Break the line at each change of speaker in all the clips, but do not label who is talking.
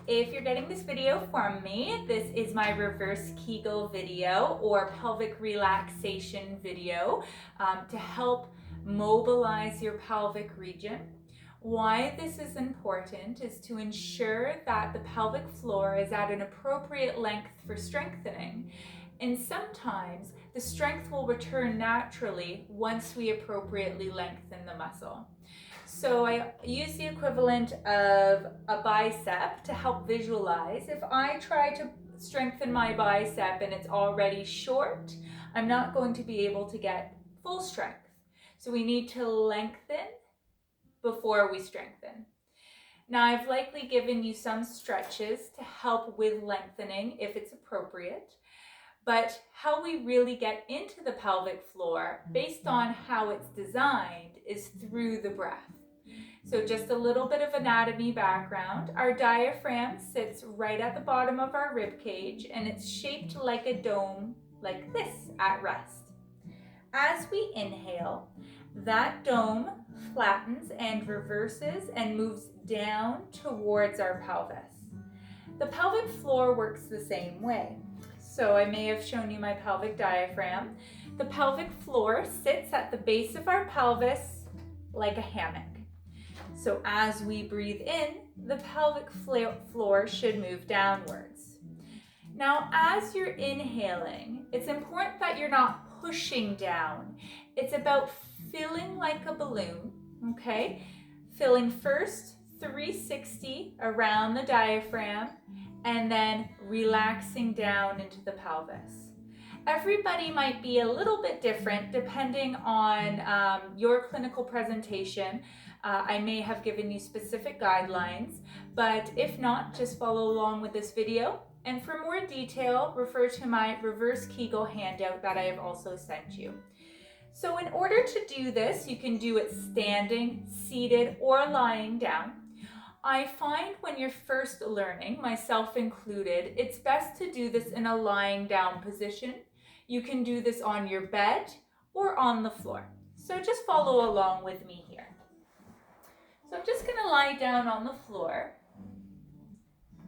If you're getting this video from me, this is my reverse Kegel video or pelvic relaxation video to help mobilize your pelvic region. Why this is important is to ensure that the pelvic floor is at an appropriate length for strengthening. And sometimes the strength will return naturally once we appropriately lengthen the muscle. So I use the equivalent of a bicep to help visualize. If I try to strengthen my bicep and it's already short, I'm not going to be able to get full strength. So we need to lengthen before we strengthen. Now I've likely given you some stretches to help with lengthening if it's appropriate. But how we really get into the pelvic floor, based on how it's designed, is through the breath. So just a little bit of anatomy background. Our diaphragm sits right at the bottom of our rib cage, and it's shaped like a dome, like this, at rest. As we inhale, that dome flattens and reverses and moves down towards our pelvis. The pelvic floor works the same way. So I may have shown you my pelvic diaphragm. The pelvic floor sits at the base of our pelvis like a hammock. So as we breathe in, the pelvic floor should move downwards. Now, as you're inhaling, it's important that you're not pushing down. It's about filling like a balloon, okay? Filling first 360 around the diaphragm, and then relaxing down into the pelvis. Everybody might be a little bit different depending on your clinical presentation. I may have given you specific guidelines, but if not, just follow along with this video. And for more detail, refer to my reverse Kegel handout that I have also sent you. So in order to do this, you can do it standing, seated, or lying down. I find when you're first learning, myself included, it's best to do this in a lying down position. You can do this on your bed or on the floor. So just follow along with me here. So I'm just going to lie down on the floor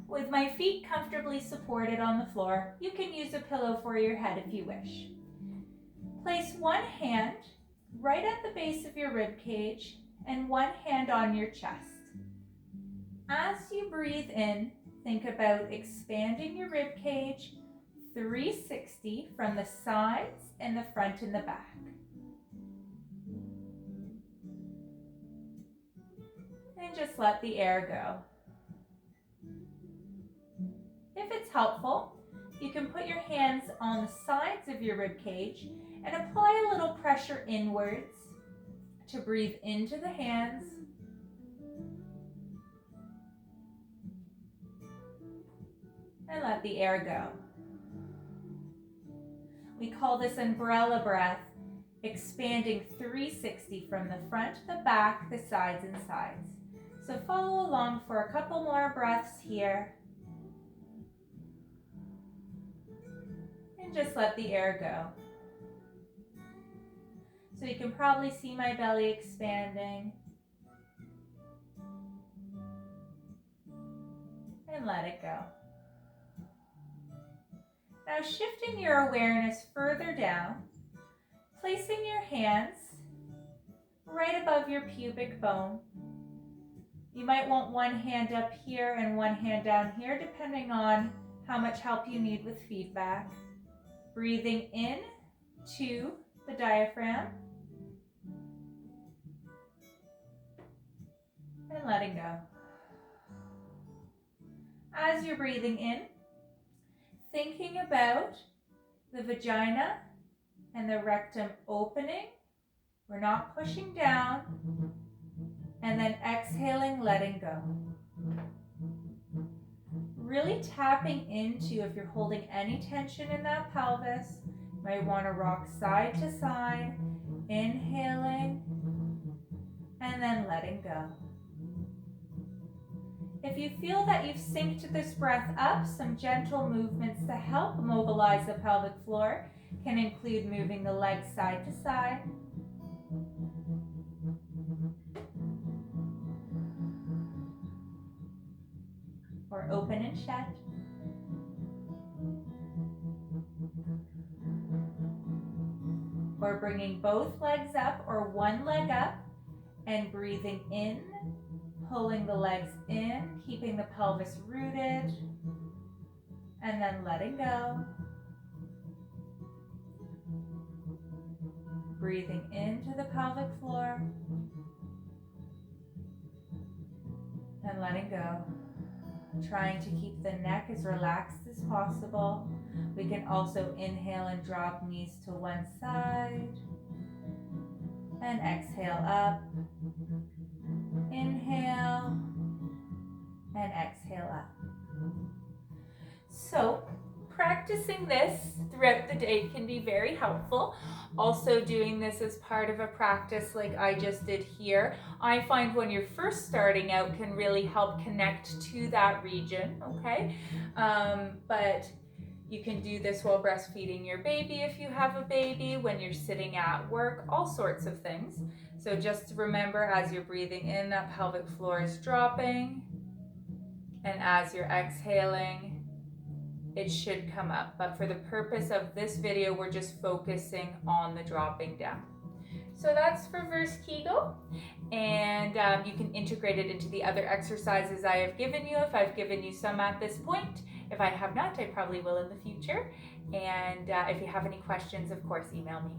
with my feet comfortably supported on the floor. You can use a pillow for your head if you wish. Place one hand right at the base of your rib cage and one hand on your chest. As you breathe in, think about expanding your rib cage 360 from the sides and the front and the back. And just let the air go. If it's helpful, you can put your hands on the sides of your rib cage and apply a little pressure inwards to breathe into the hands and let the air go. We call this umbrella breath, expanding 360 from the front, the back, the sides, and sides. So follow along for a couple more breaths here. And just let the air go. So you can probably see my belly expanding. And let it go. Now shifting your awareness further down, placing your hands right above your pubic bone. You might want one hand up here and one hand down here, depending on how much help you need with feedback. Breathing in to the diaphragm and letting go. As you're breathing in, thinking about the vagina and the rectum opening. We're not pushing down. And then exhaling, letting go. Really tapping into if you're holding any tension in that pelvis. You might want to rock side to side, inhaling, and then letting go. If you feel that you've synced this breath up, some gentle movements to help mobilize the pelvic floor can include moving the legs side to side, or open and shut. Or bringing both legs up or one leg up and breathing in, pulling the legs in, keeping the pelvis rooted, and then letting go. Breathing into the pelvic floor and letting go. Trying to keep the neck as relaxed as possible. We can also inhale and drop knees to one side and exhale up. Inhale and exhale up. So practicing this throughout the day can be very helpful. Also doing this as part of a practice like I just did here, I find when you're first starting out can really help connect to that region, okay? But you can do this while breastfeeding your baby if you have a baby, when you're sitting at work, all sorts of things. So just remember, as you're breathing in, that pelvic floor is dropping, and as you're exhaling, it should come up. But for the purpose of this video, we're just focusing on the dropping down. So that's reverse Kegel, and you can integrate it into the other exercises I have given you if I've given you some at this point. If I have not, I probably will in the future. And if you have any questions, of course, email me.